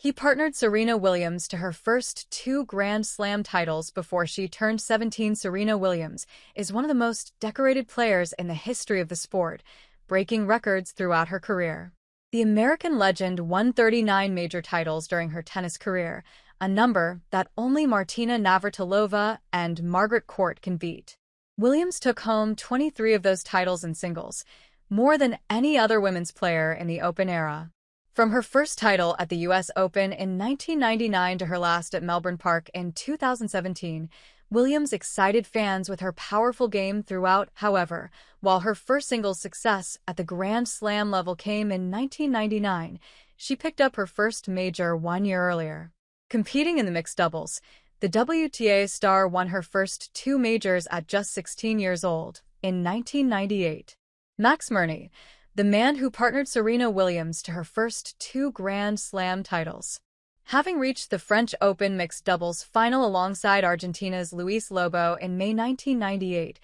He partnered Serena Williams to her first two Grand Slam titles before she turned 17. Serena Williams is one of the most decorated players in the history of the sport, breaking records throughout her career. The American legend won 39 major titles during her tennis career, a number that only Martina Navratilova and Margaret Court can beat. Williams took home 23 of those titles in singles, more than any other women's player in the Open era. From her first title at the U.S. Open in 1999 to her last at Melbourne Park in 2017, Williams excited fans with her powerful game throughout. However, while her first singles success at the Grand Slam level came in 1999, she picked up her first major 1 year earlier. Competing in the mixed doubles, the WTA star won her first two majors at just 16 years old, in 1998. Max Mirnyi, the man who partnered Serena Williams to her first two Grand Slam titles. Having reached the French Open mixed doubles final alongside Argentina's Luis Lobo in May 1998,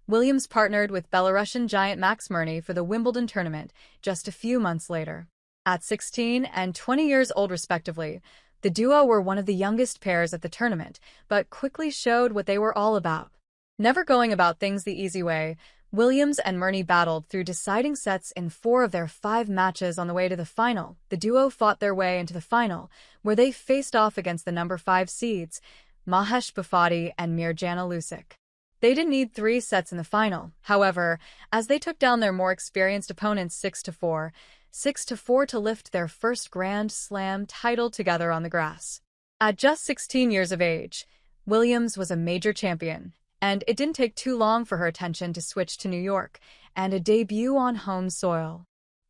Williams partnered with Belarusian giant Max Mirnyi for the Wimbledon tournament just a few months later. At 16 and 20 years old respectively, the duo were one of the youngest pairs at the tournament, but quickly showed what they were all about. Never going about things the easy way, Williams and Mirnyi battled through deciding sets in 4 of their 5 matches on the way to the final. The duo fought their way into the final, where they faced off against the number 5 seeds, Mahesh Bhupathi and Mirjana Lusic. They didn't need 3 sets in the final, however, as they took down their more experienced opponents 6-4, 6-4 to lift their first Grand Slam title together on the grass. At just 16 years of age, Williams was a major champion, and it didn't take too long for her attention to switch to New York and a debut on home soil.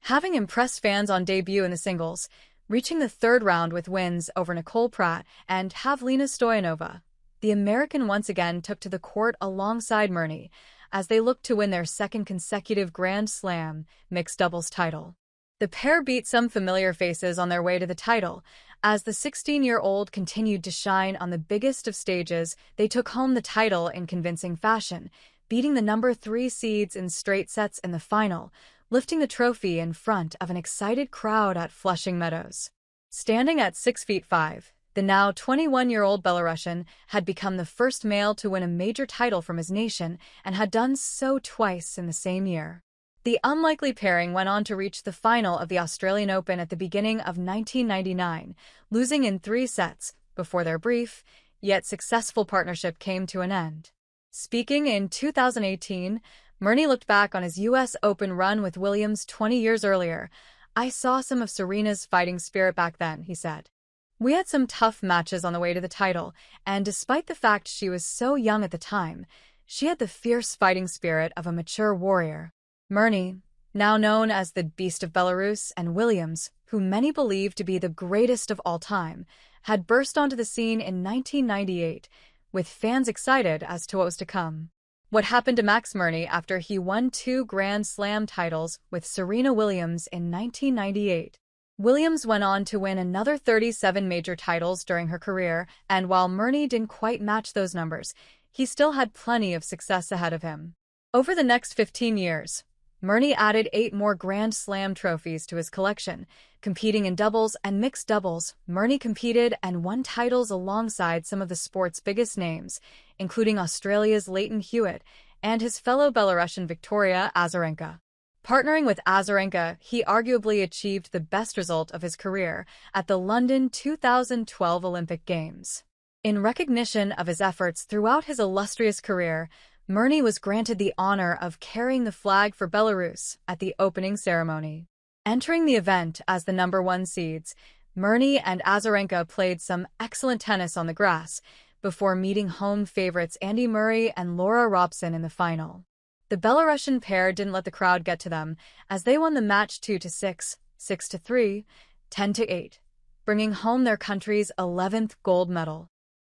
Having impressed fans on debut in the singles, reaching the 3rd round with wins over Nicole Pratt and Havlina Stoyanova, the American once again took to the court alongside Mirnyi as they looked to win their 2nd consecutive Grand Slam mixed doubles title. The pair beat some familiar faces on their way to the title. As the 16-year-old continued to shine on the biggest of stages, they took home the title in convincing fashion, beating the number 3 seeds in straight sets in the final, lifting the trophy in front of an excited crowd at Flushing Meadows. Standing at 6'5", the now 21-year-old Belarusian had become the first male to win a major title from his nation and had done so twice in the same year. The unlikely pairing went on to reach the final of the Australian Open at the beginning of 1999, losing in 3 sets before their brief, yet successful partnership came to an end. Speaking in 2018, Mirnyi looked back on his U.S. Open run with Williams 20 years earlier. "I saw some of Serena's fighting spirit back then," he said. "We had some tough matches on the way to the title, and despite the fact she was so young at the time, she had the fierce fighting spirit of a mature warrior." Mirnyi, now known as the Beast of Belarus, and Williams, who many believe to be the greatest of all time, had burst onto the scene in 1998, with fans excited as to what was to come. What happened to Max Mirnyi after he won 2 Grand Slam titles with Serena Williams in 1998? Williams went on to win another 37 major titles during her career, and while Mirnyi didn't quite match those numbers, he still had plenty of success ahead of him. Over the next 15 years, Mirnyi added 8 more Grand Slam trophies to his collection. Competing in doubles and mixed doubles, Mirnyi competed and won titles alongside some of the sport's biggest names, including Australia's Lleyton Hewitt and his fellow Belarusian Victoria Azarenka. Partnering with Azarenka, he arguably achieved the best result of his career at the London 2012 Olympic Games. In recognition of his efforts throughout his illustrious career, Mirnyi was granted the honor of carrying the flag for Belarus at the opening ceremony. Entering the event as the number 1 seeds, Mirnyi and Azarenka played some excellent tennis on the grass before meeting home favorites Andy Murray and Laura Robson in the final. The Belarusian pair didn't let the crowd get to them as they won the match 2-6, 6-3, 10-8, bringing home their country's 11th gold medal.